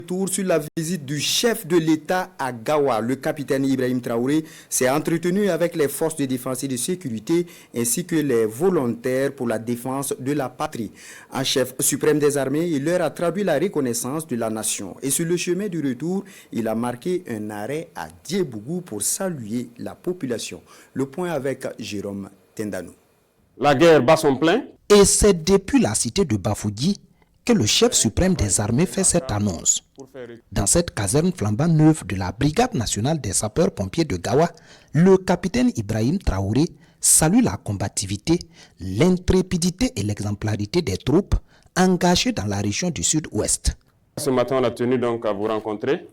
Tour sur la visite du chef de l'État à Gawa, le capitaine Ibrahim Traoré s'est entretenu avec les forces de défense et de sécurité ainsi que les volontaires pour la défense de la patrie. En chef suprême des armées, il leur a traduit la reconnaissance de la nation. Et sur le chemin du retour, il a marqué un arrêt à Diebougou pour saluer la population. Le point avec Jérôme Tendanou. La guerre bat son plein. Et c'est depuis la cité de Bafoudy que le chef suprême des armées fait cette annonce. Dans cette caserne flambant neuve de la Brigade nationale des sapeurs-pompiers de Gawa, le capitaine Ibrahim Traoré salue la combativité, l'intrépidité et l'exemplarité des troupes engagées dans la région du Sud-Ouest. Ce matin, on a tenu donc à vous rencontrer,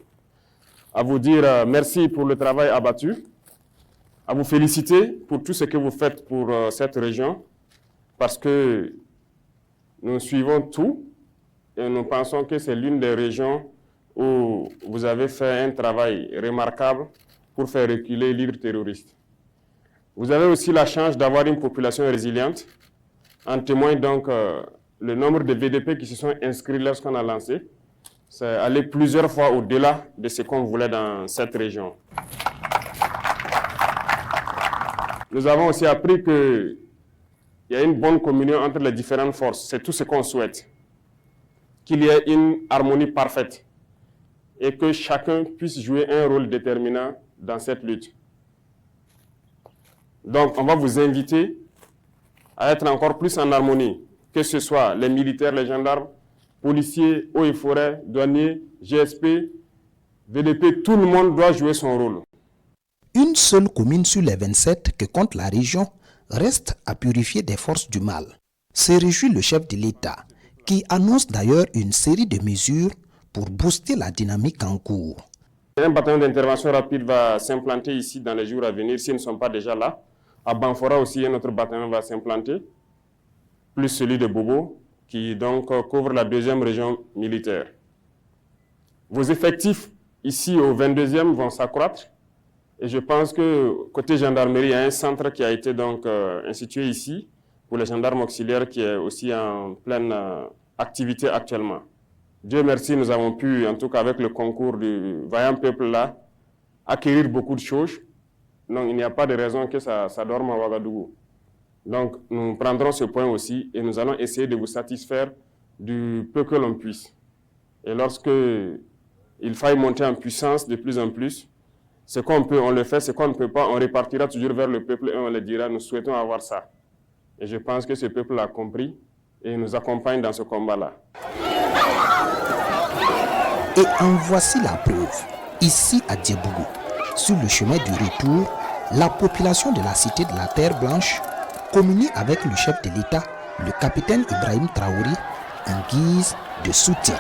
à vous dire merci pour le travail abattu, à vous féliciter pour tout ce que vous faites pour cette région, parce que nous suivons tout. Et nous pensons que c'est l'une des régions où vous avez fait un travail remarquable pour faire reculer l'hydre terroriste. Vous avez aussi la chance d'avoir une population résiliente. En témoigne donc le nombre de VDP qui se sont inscrits lorsqu'on a lancé. C'est aller plusieurs fois au-delà de ce qu'on voulait dans cette région. Nous avons aussi appris qu'il y a une bonne communion entre les différentes forces. C'est tout ce qu'on souhaite. Qu'il y ait une harmonie parfaite et que chacun puisse jouer un rôle déterminant dans cette lutte. Donc, on va vous inviter à être encore plus en harmonie, que ce soit les militaires, les gendarmes, policiers, eaux et forêts, douaniers, GSP, VDP, tout le monde doit jouer son rôle. Une seule commune sur les 27 que compte la région reste à purifier des forces du mal. Se réjouit le chef de l'État, qui annonce d'ailleurs une série de mesures pour booster la dynamique en cours. Un bataillon d'intervention rapide va s'implanter ici dans les jours à venir, s'ils ne sont pas déjà là. À Banfora aussi, un autre bataillon va s'implanter, plus celui de Bobo, qui donc couvre la 2e région militaire. Vos effectifs ici au 22e vont s'accroître. Et je pense que côté gendarmerie, il y a un centre qui a été donc institué ici, pour les gendarmes auxiliaires qui est aussi en pleine activité actuellement. Dieu merci, nous avons pu, en tout cas avec le concours du vaillant peuple-là, acquérir beaucoup de choses. Donc il n'y a pas de raison que ça dorme à Ouagadougou. Donc nous prendrons ce point aussi et nous allons essayer de vous satisfaire du peu que l'on puisse. Et lorsque il faille monter en puissance de plus en plus, ce qu'on peut, on le fait, ce qu'on ne peut pas, on répartira toujours vers le peuple et on le dira, nous souhaitons avoir ça. Et je pense que ce peuple l'a compris et nous accompagne dans ce combat-là. Et en voici la preuve. Ici à Diebougou, sur le chemin du retour, la population de la cité de la Terre Blanche communie avec le chef de l'État, le capitaine Ibrahim Traoré, en guise de soutien.